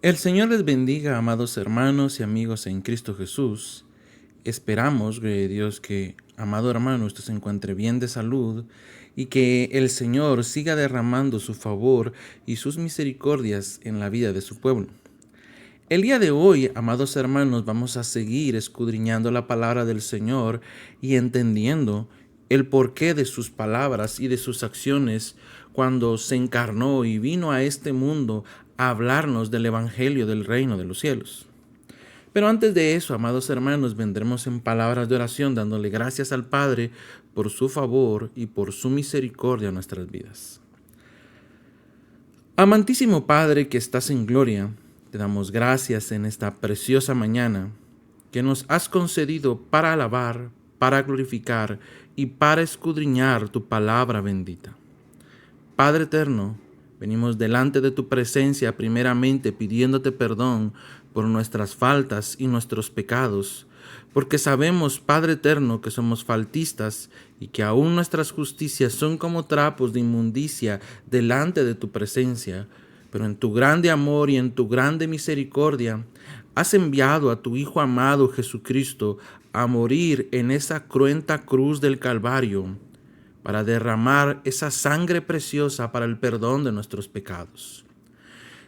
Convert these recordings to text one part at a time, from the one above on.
El Señor les bendiga, amados hermanos y amigos en Cristo Jesús. Esperamos, gloria a Dios, que, amado hermano, usted se encuentre bien de salud y que el Señor siga derramando su favor y sus misericordias en la vida de su pueblo. El día de hoy, amados hermanos, vamos a seguir escudriñando la palabra del Señor y entendiendo el porqué de sus palabras y de sus acciones cuando se encarnó y vino a este mundo a hablarnos del Evangelio del reino de los cielos. Pero antes de eso, amados hermanos, vendremos en palabras de oración dándole gracias al Padre por su favor y por su misericordia en nuestras vidas. Amantísimo Padre que estás en gloria, te damos gracias en esta preciosa mañana que nos has concedido para alabar, para glorificar y para escudriñar tu palabra bendita. Padre eterno, venimos delante de tu presencia primeramente pidiéndote perdón por nuestras faltas y nuestros pecados, porque sabemos, Padre eterno, que somos faltistas y que aún nuestras justicias son como trapos de inmundicia delante de tu presencia, pero en tu grande amor y en tu grande misericordia has enviado a tu Hijo amado Jesucristo a morir en esa cruenta cruz del Calvario, para derramar esa sangre preciosa para el perdón de nuestros pecados.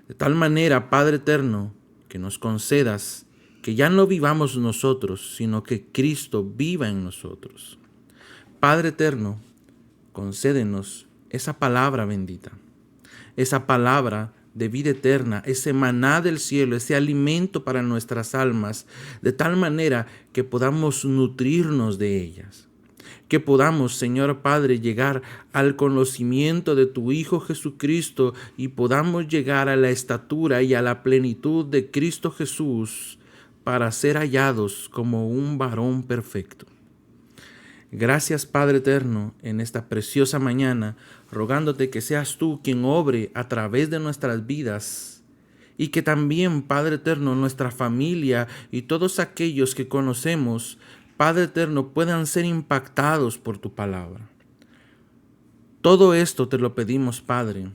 De tal manera, Padre eterno, que nos concedas que ya no vivamos nosotros, sino que Cristo viva en nosotros. Padre eterno, concédenos esa palabra bendita, esa palabra de vida eterna, ese maná del cielo, ese alimento para nuestras almas, de tal manera que podamos nutrirnos de ellas. Que podamos, Señor Padre, llegar al conocimiento de tu Hijo Jesucristo y podamos llegar a la estatura y a la plenitud de Cristo Jesús para ser hallados como un varón perfecto. Gracias, Padre eterno, en esta preciosa mañana, rogándote que seas tú quien obre a través de nuestras vidas y que también, Padre eterno, nuestra familia y todos aquellos que conocemos, Padre eterno, puedan ser impactados por tu palabra. Todo esto te lo pedimos, Padre,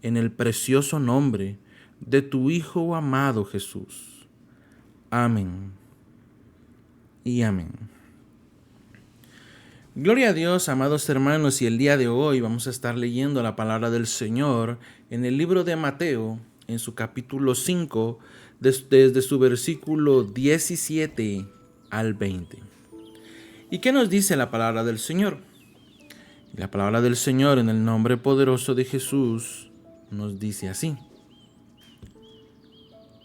en el precioso nombre de tu Hijo amado Jesús. Amén y amén. Gloria a Dios, amados hermanos, y el día de hoy vamos a estar leyendo la palabra del Señor en el libro de Mateo, en su capítulo 5, desde su versículo 17 al 20. ¿Y qué nos dice la palabra del Señor? La palabra del Señor en el nombre poderoso de Jesús nos dice así: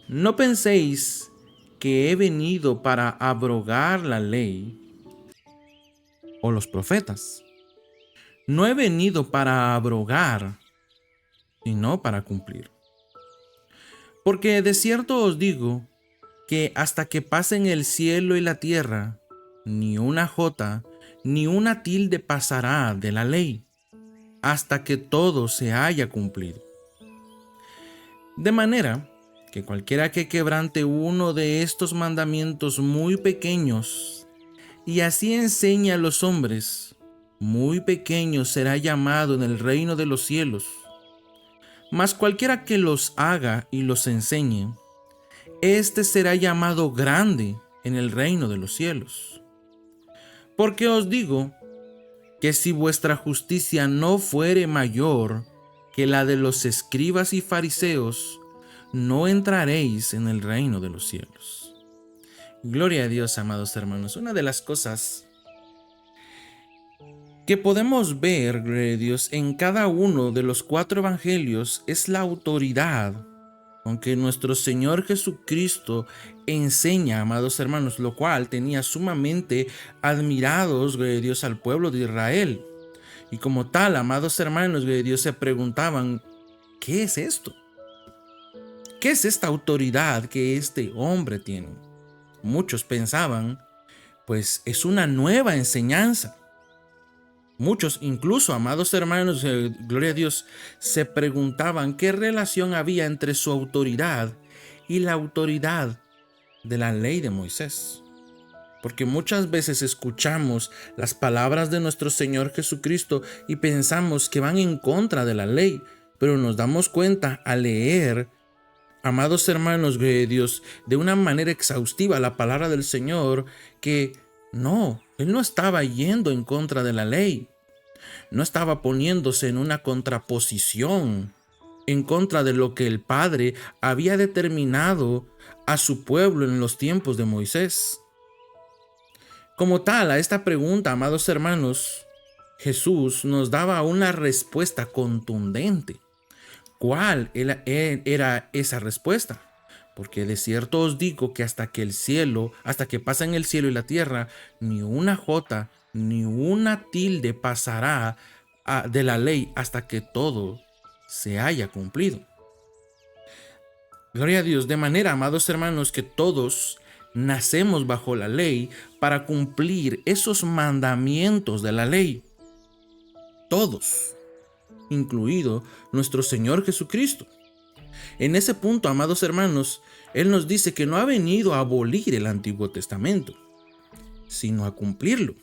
No penséis que he venido para abrogar la ley o los profetas. No he venido para abrogar, sino para cumplir. Porque de cierto os digo que hasta que pasen el cielo y la tierra, ni una jota ni una tilde pasará de la ley, hasta que todo se haya cumplido. De manera que cualquiera que quebrante uno de estos mandamientos muy pequeños, y así enseñe a los hombres, muy pequeño será llamado en el reino de los cielos. Mas cualquiera que los haga y los enseñe, éste será llamado grande en el reino de los cielos. Porque os digo que si vuestra justicia no fuere mayor que la de los escribas y fariseos, no entraréis en el reino de los cielos. Gloria a Dios, amados hermanos. Una de las cosas que podemos ver, gloria a Dios, en cada uno de los 4 evangelios es la autoridad con que nuestro Señor Jesucristo enseña, amados hermanos, lo cual tenía sumamente admirados, gloria a Dios, al pueblo de Israel. Y como tal, amados hermanos, gloria a Dios, se preguntaban, ¿qué es esto? ¿Qué es esta autoridad que este hombre tiene? Muchos pensaban, pues es una nueva enseñanza. Muchos, incluso, amados hermanos, gloria a Dios, se preguntaban qué relación había entre su autoridad y la autoridad de la ley de Moisés. Porque muchas veces escuchamos las palabras de nuestro Señor Jesucristo y pensamos que van en contra de la ley, pero nos damos cuenta al leer amados hermanos, Dios, de una manera exhaustiva la palabra del Señor, que no, Él no estaba yendo en contra de la ley, no estaba poniéndose en una contraposición en contra de lo que el Padre había determinado a su pueblo en los tiempos de Moisés. Como tal, a esta pregunta, amados hermanos, Jesús nos daba una respuesta contundente. ¿Cuál era esa respuesta? Porque de cierto os digo que hasta que pasen el cielo y la tierra, ni una jota ni una tilde pasará de la ley hasta que todo se haya cumplido. Gloria a Dios, de manera, amados hermanos, que todos nacemos bajo la ley para cumplir esos mandamientos de la ley. Todos, incluido nuestro Señor Jesucristo. En ese punto, amados hermanos, Él nos dice que no ha venido a abolir el Antiguo Testamento, sino a cumplirlo.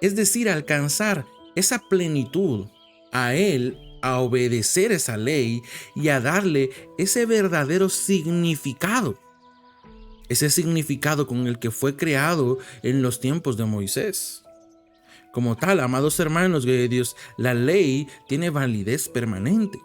Es decir, a alcanzar esa plenitud, a Él, a obedecer esa ley y a darle ese verdadero significado. Ese significado con el que fue creado en los tiempos de Moisés. Como tal, amados hermanos de Dios, la ley tiene validez permanente.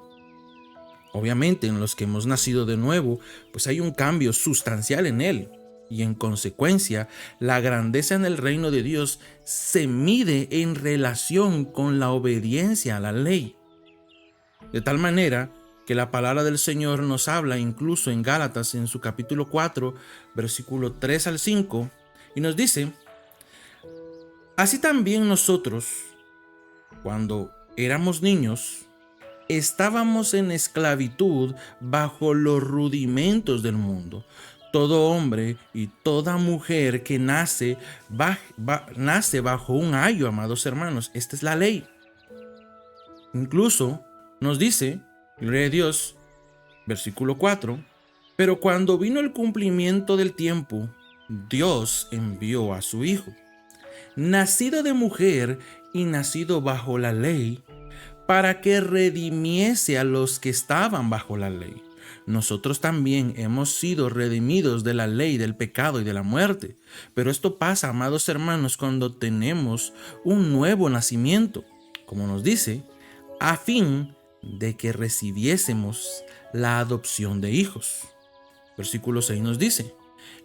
Obviamente, en los que hemos nacido de nuevo, pues hay un cambio sustancial en él. Y en consecuencia, la grandeza en el reino de Dios se mide en relación con la obediencia a la ley. De tal manera que la palabra del Señor nos habla incluso en Gálatas, en su capítulo 4, versículo 3 al 5, y nos dice: así también nosotros, cuando éramos niños, estábamos en esclavitud bajo los rudimentos del mundo. Todo hombre y toda mujer que nace bajo un ayo, amados hermanos. Esta es la ley. Incluso nos dice, gloria a Dios, versículo 4, pero cuando vino el cumplimiento del tiempo, Dios envió a su Hijo, nacido de mujer y nacido bajo la ley, para que redimiese a los que estaban bajo la ley. Nosotros también hemos sido redimidos de la ley, del pecado y de la muerte. Pero esto pasa, amados hermanos, cuando tenemos un nuevo nacimiento, como nos dice, a fin de que recibiésemos la adopción de hijos. Versículo 6 nos dice: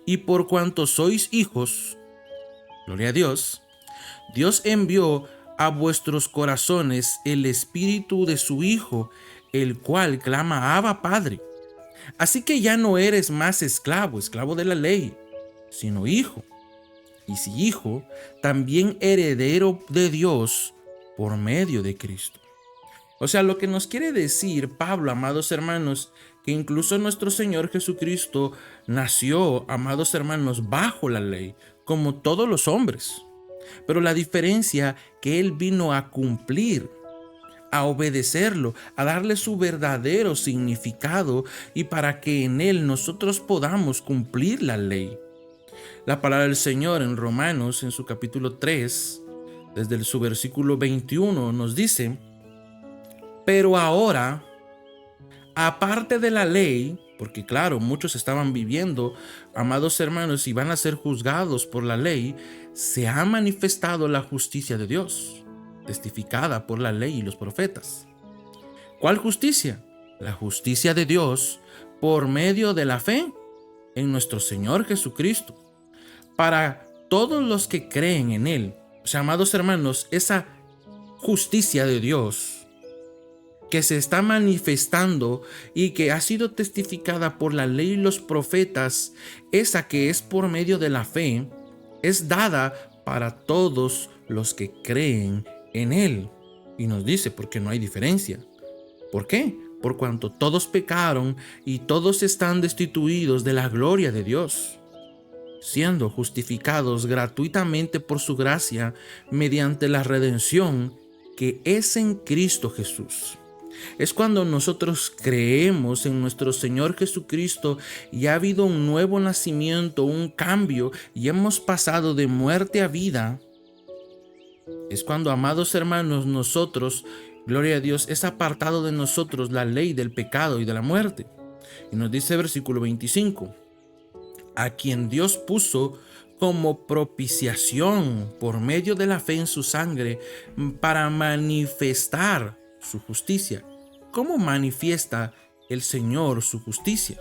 y por cuanto sois hijos, gloria a Dios, Dios envió a vuestros corazones el espíritu de su Hijo, el cual clama: Abba, Padre. Así que ya no eres más esclavo de la ley, sino hijo. Y si hijo, también heredero de Dios por medio de Cristo. O sea, lo que nos quiere decir Pablo, amados hermanos, que incluso nuestro Señor Jesucristo nació, amados hermanos, bajo la ley, como todos los hombres. Pero la diferencia que Él vino a cumplir, a obedecerlo, a darle su verdadero significado y para que en Él nosotros podamos cumplir la ley. La palabra del Señor en Romanos, en su capítulo 3, desde su versículo 21, nos dice: pero ahora, aparte de la ley, porque claro, muchos estaban viviendo, amados hermanos, y van a ser juzgados por la ley, se ha manifestado la justicia de Dios, testificada por la ley y los profetas. ¿Cuál justicia? La justicia de Dios por medio de la fe en nuestro Señor Jesucristo, para todos los que creen en Él. O sea, amados hermanos, esa justicia de Dios que se está manifestando y que ha sido testificada por la ley y los profetas, esa que es por medio de la fe, es dada para todos los que creen en Él. Y nos dice, porque no hay diferencia. ¿Por qué? Por cuanto todos pecaron y todos están destituidos de la gloria de Dios, siendo justificados gratuitamente por su gracia mediante la redención que es en Cristo Jesús. Es cuando nosotros creemos en nuestro Señor Jesucristo y ha habido un nuevo nacimiento, un cambio, y hemos pasado de muerte a vida. Es cuando, amados hermanos, nosotros, gloria a Dios, es apartado de nosotros la ley del pecado y de la muerte. Y nos dice versículo 25, a quien Dios puso como propiciación por medio de la fe en su sangre para manifestar su justicia. ¿Cómo manifiesta el Señor su justicia?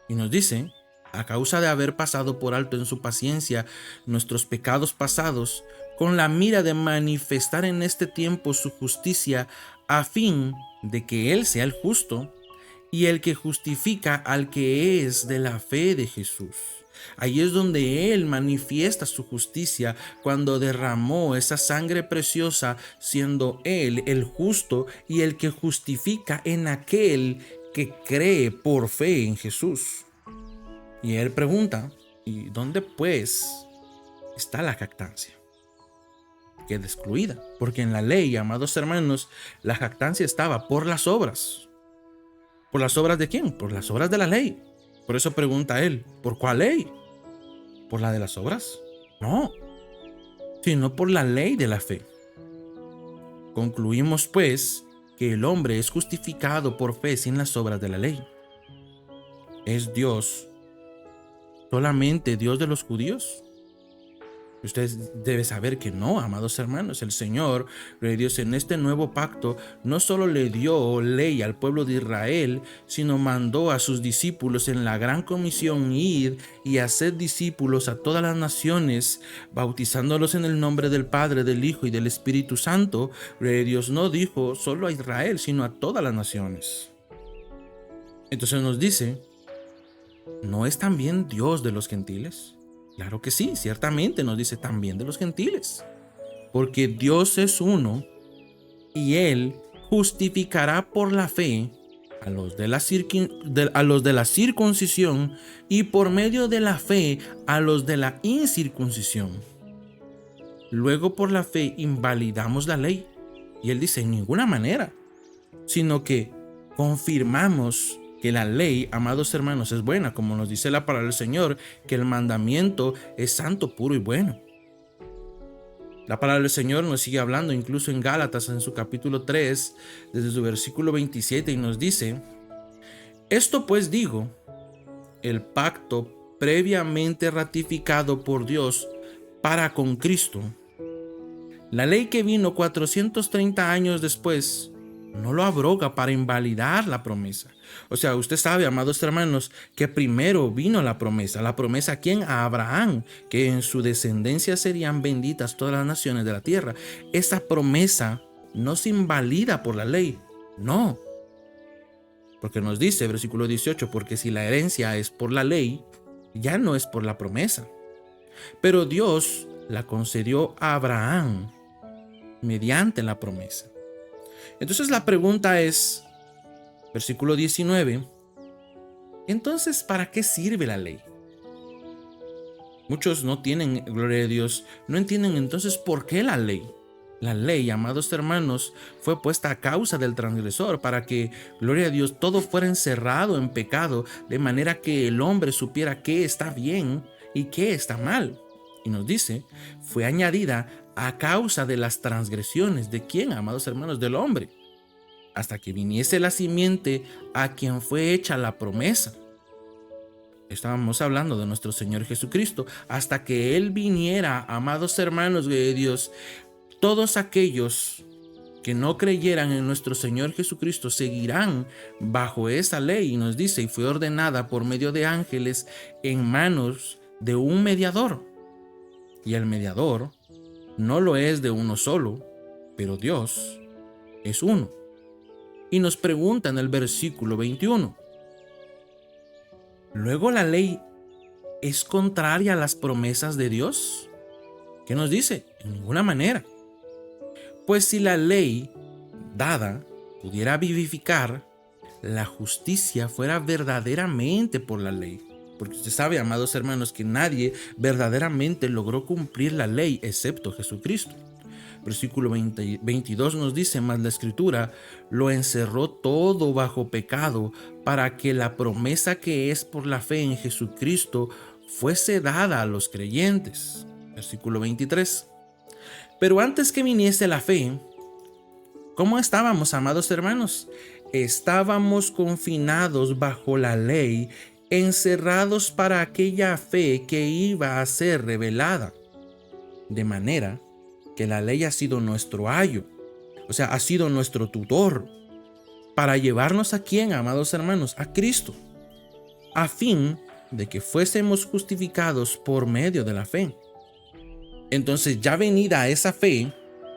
Y nos dice, a causa de haber pasado por alto en su paciencia nuestros pecados pasados, con la mira de manifestar en este tiempo su justicia, a fin de que Él sea el justo y el que justifica al que es de la fe de Jesús. Ahí es donde Él manifiesta su justicia cuando derramó esa sangre preciosa, siendo Él el justo y el que justifica en aquel que cree por fe en Jesús. Y Él pregunta, ¿y dónde pues está la jactancia? Queda excluida, porque en la ley, amados hermanos, la jactancia estaba por las obras. ¿Por las obras de quién? Por las obras de la ley. Por eso pregunta él, ¿por cuál ley? ¿Por la de las obras? No, sino por la ley de la fe. Concluimos pues que el hombre es justificado por fe sin las obras de la ley. ¿Es Dios solamente Dios de los judíos? Usted debe saber que no, amados hermanos. El Señor, Dios, en este nuevo pacto no solo le dio ley al pueblo de Israel, sino mandó a sus discípulos en la gran comisión ir y hacer discípulos a todas las naciones, bautizándolos en el nombre del Padre, del Hijo y del Espíritu Santo. Dios no dijo solo a Israel, sino a todas las naciones. Entonces nos dice, ¿no es también Dios de los gentiles? Claro que sí, ciertamente nos dice también de los gentiles, porque Dios es uno y Él justificará por la fe a los de la circuncisión y por medio de la fe a los de la incircuncisión. Luego por la fe invalidamos la ley, y Él dice en ninguna manera, sino que confirmamos que la ley, amados hermanos, es buena, como nos dice la palabra del Señor, que el mandamiento es santo, puro y bueno. La palabra del Señor nos sigue hablando incluso en Gálatas, en su capítulo 3, desde su versículo 27, y nos dice, esto pues digo, el pacto previamente ratificado por Dios para con Cristo, la ley que vino 430 años después, no lo abroga para invalidar la promesa. O sea, usted sabe, amados hermanos, que primero vino la promesa. ¿La promesa a quién? A Abraham, que en su descendencia serían benditas todas las naciones de la tierra. Esa promesa no se invalida por la ley, no. Porque nos dice, versículo 18, porque si la herencia es por la ley, ya no es por la promesa. Pero Dios la concedió a Abraham mediante la promesa. Entonces la pregunta es, versículo 19, entonces, ¿para qué sirve la ley? Muchos no tienen, gloria a Dios, no entienden entonces por qué la ley. La ley, amados hermanos, fue puesta a causa del transgresor para que, gloria a Dios, todo fuera encerrado en pecado, de manera que el hombre supiera qué está bien y qué está mal. Y nos dice, fue añadida a causa de las transgresiones. ¿De quién, amados hermanos? Del hombre. Hasta que viniese la simiente a quien fue hecha la promesa. Estábamos hablando de nuestro Señor Jesucristo. Hasta que Él viniera, amados hermanos de Dios, todos aquellos que no creyeran en nuestro Señor Jesucristo seguirán bajo esa ley. Y nos dice, y fue ordenada por medio de ángeles en manos de un mediador. Y el mediador no lo es de uno solo, pero Dios es uno. Y nos pregunta en el versículo 21, ¿luego la ley es contraria a las promesas de Dios? ¿Qué nos dice? En ninguna manera. Pues si la ley dada pudiera vivificar, la justicia fuera verdaderamente por la ley. Porque usted sabe, amados hermanos, que nadie verdaderamente logró cumplir la ley excepto Jesucristo. Versículo 22 nos dice, mas la Escritura lo encerró todo bajo pecado, para que la promesa que es por la fe en Jesucristo fuese dada a los creyentes. Versículo 23. Pero antes que viniese la fe, ¿cómo estábamos, amados hermanos? estábamos confinados bajo la ley, encerrados para aquella fe que iba a ser revelada. De manera que la ley ha sido nuestro ayo, o sea, ha sido nuestro tutor, para llevarnos a quién, amados hermanos, a Cristo, a fin de que fuésemos justificados por medio de la fe. Entonces, ya venida esa fe,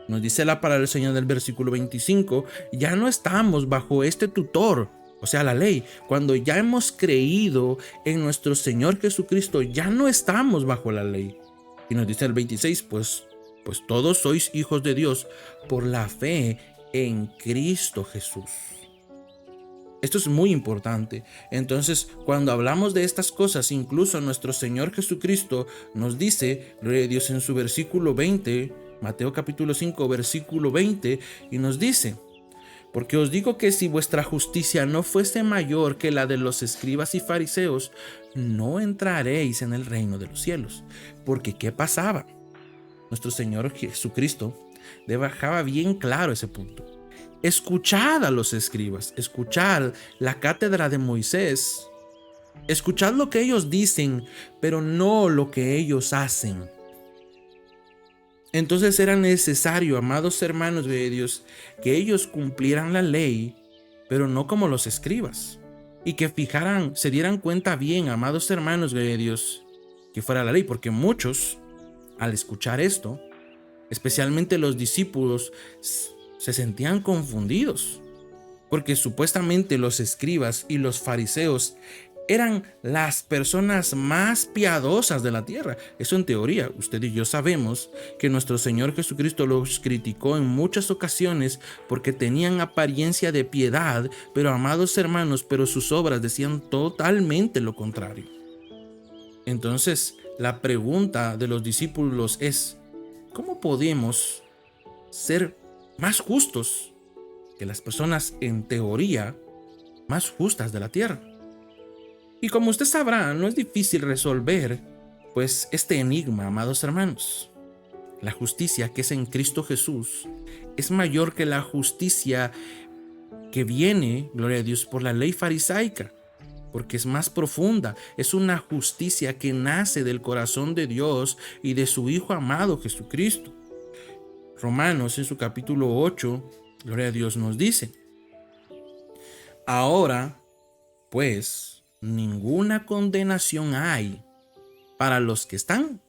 nos dice la palabra del Señor del versículo 25, ya no estamos bajo este tutor, o sea, la ley. Cuando ya hemos creído en nuestro Señor Jesucristo, ya no estamos bajo la ley. Y nos dice el 26, pues todos sois hijos de Dios por la fe en Cristo Jesús. Esto es muy importante. Entonces, cuando hablamos de estas cosas, incluso nuestro Señor Jesucristo nos dice, gloria a Dios, en su versículo 20, Mateo capítulo 5, versículo 20, y nos dice: porque os digo que si vuestra justicia no fuese mayor que la de los escribas y fariseos, no entraréis en el reino de los cielos. Porque ¿qué pasaba? Nuestro Señor Jesucristo dejaba bien claro ese punto. Escuchad a los escribas, escuchad la cátedra de Moisés, escuchad lo que ellos dicen, pero no lo que ellos hacen. Entonces era necesario, amados hermanos de Dios, que ellos cumplieran la ley, pero no como los escribas, y que se dieran cuenta bien, amados hermanos de Dios, que fuera la ley, porque muchos, al escuchar esto, especialmente los discípulos, se sentían confundidos, porque supuestamente los escribas y los fariseos eran las personas más piadosas de la tierra. Eso en teoría. Usted y yo sabemos que nuestro Señor Jesucristo los criticó en muchas ocasiones porque tenían apariencia de piedad, pero amados hermanos, pero sus obras decían totalmente lo contrario. Entonces, la pregunta de los discípulos es: ¿cómo podemos ser más justos que las personas en teoría más justas de la tierra? Y como usted sabrá, no es difícil resolver pues este enigma, amados hermanos. La justicia que es en Cristo Jesús es mayor que la justicia que viene, gloria a Dios, por la ley farisaica, porque es más profunda. Es una justicia que nace del corazón de Dios y de su Hijo amado Jesucristo. Romanos en su capítulo 8, gloria a Dios, nos dice: ahora, pues, ninguna condenación hay para los que están.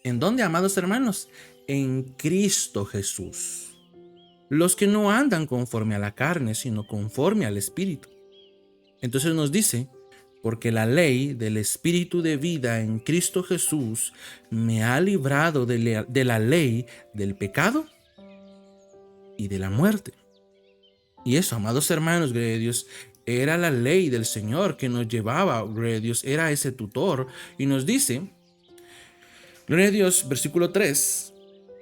¿En dónde, amados hermanos? En Cristo Jesús. Los que no andan conforme a la carne, sino conforme al Espíritu. Entonces nos dice: porque la ley del Espíritu de vida en Cristo Jesús me ha librado de la ley del pecado y de la muerte. Y eso, amados hermanos, gloria a Dios, era la ley del Señor que nos llevaba, gloria a Dios, era ese tutor. Y nos dice, gloria a Dios, versículo 3,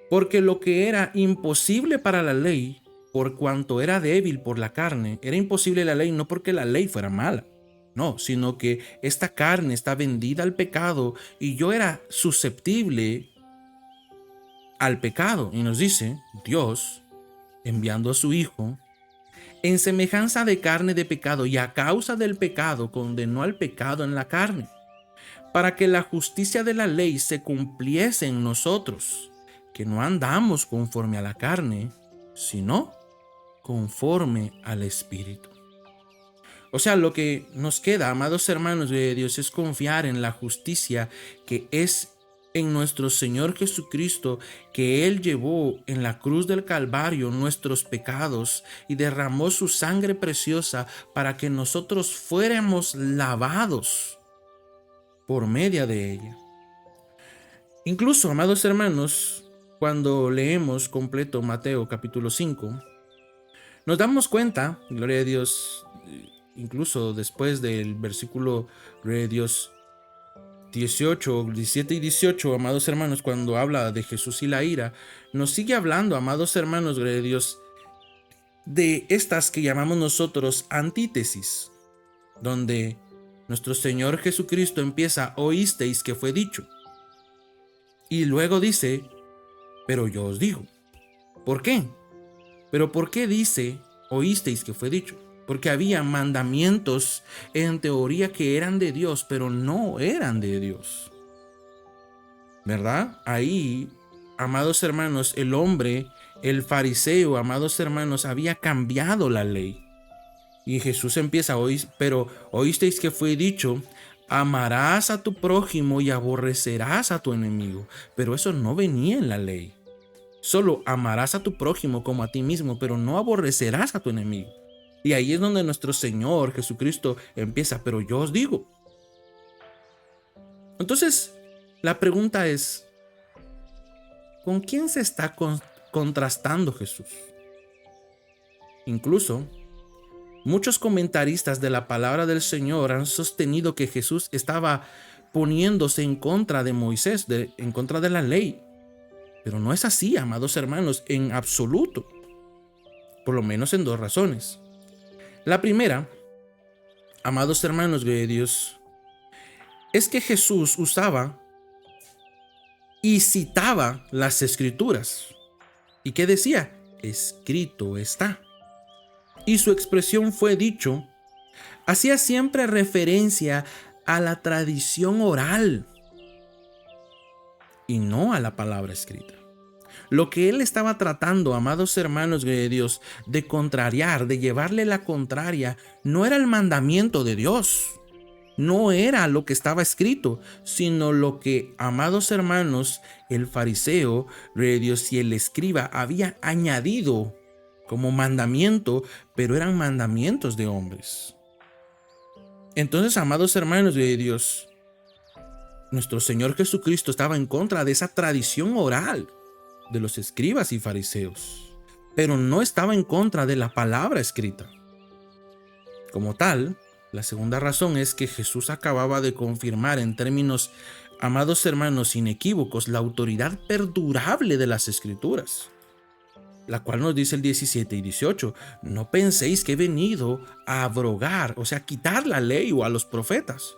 porque lo que era imposible para la ley, por cuanto era débil por la carne, era imposible la ley no porque la ley fuera mala, no, sino que esta carne está vendida al pecado y yo era susceptible al pecado. Y nos dice, Dios, enviando a su Hijo, en semejanza de carne de pecado, y a causa del pecado condenó al pecado en la carne, para que la justicia de la ley se cumpliese en nosotros, que no andamos conforme a la carne, sino conforme al Espíritu. O sea, lo que nos queda, amados hermanos de Dios, es confiar en la justicia que es en nuestro Señor Jesucristo, que Él llevó en la cruz del Calvario nuestros pecados y derramó su sangre preciosa para que nosotros fuéramos lavados por medio de ella. Incluso, amados hermanos, cuando leemos completo Mateo capítulo 5, nos damos cuenta, gloria a Dios, incluso después del versículo, gloria a Dios, 18, 17 y 18, amados hermanos, cuando habla de Jesús y la ira, nos sigue hablando, amados hermanos, gloria a Dios, de estas que llamamos nosotros antítesis, donde nuestro Señor Jesucristo empieza: oísteis que fue dicho. Y luego dice: pero yo os digo. ¿Por qué? Pero ¿por qué dice oísteis que fue dicho? porque había mandamientos en teoría que eran de Dios, pero no eran de Dios. ¿Verdad? Ahí, amados hermanos, el hombre, el fariseo, amados hermanos, había cambiado la ley. Y Jesús empieza hoy, pero oísteis que fue dicho, amarás a tu prójimo y aborrecerás a tu enemigo. Pero eso no venía en la ley. Solo amarás a tu prójimo como a ti mismo, pero no aborrecerás a tu enemigo. Y ahí es donde nuestro Señor Jesucristo empieza, pero yo os digo. Entonces, la pregunta es, ¿con quién se está contrastando Jesús? Incluso, muchos comentaristas de la palabra del Señor han sostenido que Jesús estaba poniéndose en contra de Moisés, en contra de la ley. Pero no es así, amados hermanos, en absoluto. Por lo menos en dos razones. La primera, amados hermanos de Dios, es que Jesús usaba y citaba las Escrituras. ¿Y qué decía? Escrito está. Y su expresión fue dicho, hacía siempre referencia a la tradición oral y no a la palabra escrita. Lo que él estaba tratando, amados hermanos de Dios, de contrariar, de llevarle la contraria, no era el mandamiento de Dios, no era lo que estaba escrito, sino lo que, amados hermanos, el fariseo de Dios y el escriba había añadido como mandamiento, pero eran mandamientos de hombres. Entonces, amados hermanos de Dios, nuestro Señor Jesucristo estaba en contra de esa tradición oral de los escribas y fariseos, pero no estaba en contra de la palabra escrita. Como tal, la segunda razón es que Jesús acababa de confirmar en términos, amados hermanos, inequívocos, la autoridad perdurable de las Escrituras, la cual nos dice el 17 y 18, no penséis que he venido a abrogar, o sea, quitar la ley o a los profetas.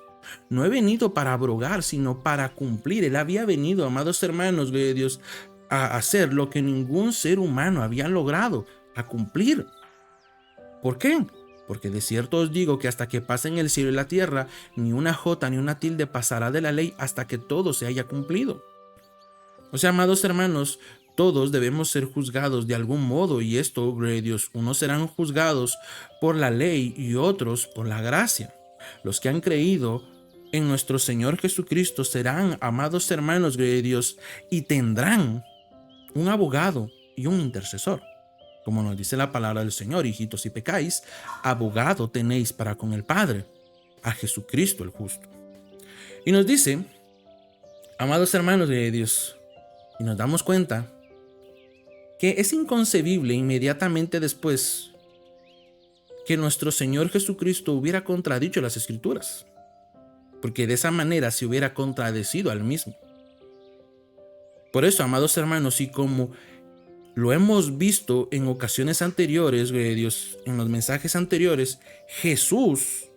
No he venido para abrogar, sino para cumplir. Él había venido, amados hermanos de Dios, a hacer lo que ningún ser humano había logrado, a cumplir. ¿Por qué? Porque de cierto os digo que hasta que pasen el cielo y la tierra, ni una jota ni una tilde pasará de la ley hasta que todo se haya cumplido. O sea, amados hermanos, todos debemos ser juzgados de algún modo, y esto, gloria a Dios, unos serán juzgados por la ley y otros por la gracia. Los que han creído en nuestro Señor Jesucristo serán, amados hermanos, gloria a Dios, y tendrán un abogado y un intercesor. Como nos dice la palabra del Señor, hijitos, si pecáis, abogado tenéis para con el Padre, a Jesucristo el justo. Y nos dice, amados hermanos de Dios, y nos damos cuenta que es inconcebible inmediatamente después que nuestro Señor Jesucristo hubiera contradicho las Escrituras, porque de esa manera se hubiera contradecido al mismo. Por eso, amados hermanos, y como lo hemos visto en ocasiones anteriores, Dios, en los mensajes anteriores, Jesús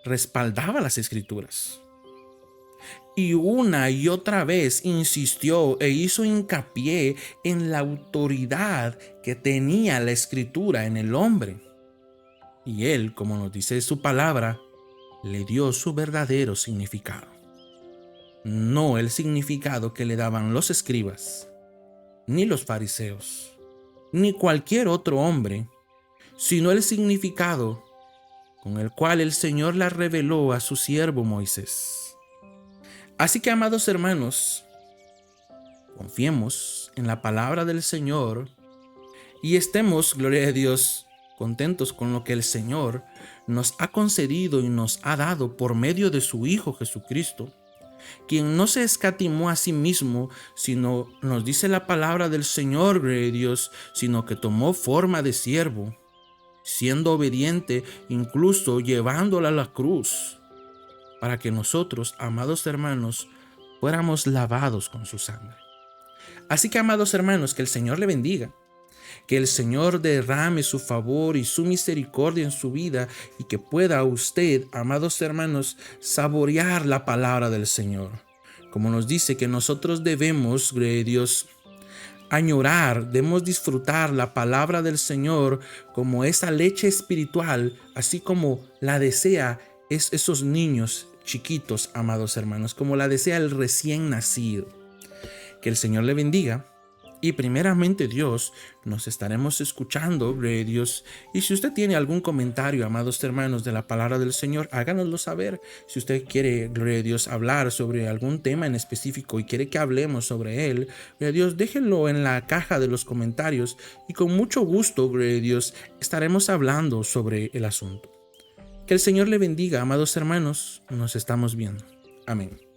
respaldaba las Escrituras. Y una y otra vez insistió e hizo hincapié en la autoridad que tenía la Escritura en el hombre. Y él, como nos dice su palabra, le dio su verdadero significado. No el significado que le daban los escribas, ni los fariseos, ni cualquier otro hombre, sino el significado con el cual el Señor la reveló a su siervo Moisés. Así que, amados hermanos, confiemos en la palabra del Señor y estemos, gloria a Dios, contentos con lo que el Señor nos ha concedido y nos ha dado por medio de su Hijo Jesucristo, quien no se escatimó a sí mismo, sino nos dice la palabra del Señor, gloria a Dios, sino que tomó forma de siervo, siendo obediente, incluso llevándola a la cruz, para que nosotros, amados hermanos, fuéramos lavados con su sangre. Así que, amados hermanos, que el Señor le bendiga, que el Señor derrame su favor y su misericordia en su vida y que pueda usted, amados hermanos, saborear la palabra del Señor. Como nos dice que nosotros debemos, gloria a Dios, añorar, debemos disfrutar la palabra del Señor como esa leche espiritual, así como la desea esos niños chiquitos, amados hermanos, como la desea el recién nacido. Que el Señor le bendiga. Y primeramente Dios, nos estaremos escuchando, gloria a Dios. Y si usted tiene algún comentario, amados hermanos, de la palabra del Señor, háganoslo saber. Si usted quiere, gloria a Dios, hablar sobre algún tema en específico y quiere que hablemos sobre él, gloria a Dios, déjenlo en la caja de los comentarios y con mucho gusto, gloria a Dios, estaremos hablando sobre el asunto. Que el Señor le bendiga, amados hermanos. Nos estamos viendo. Amén.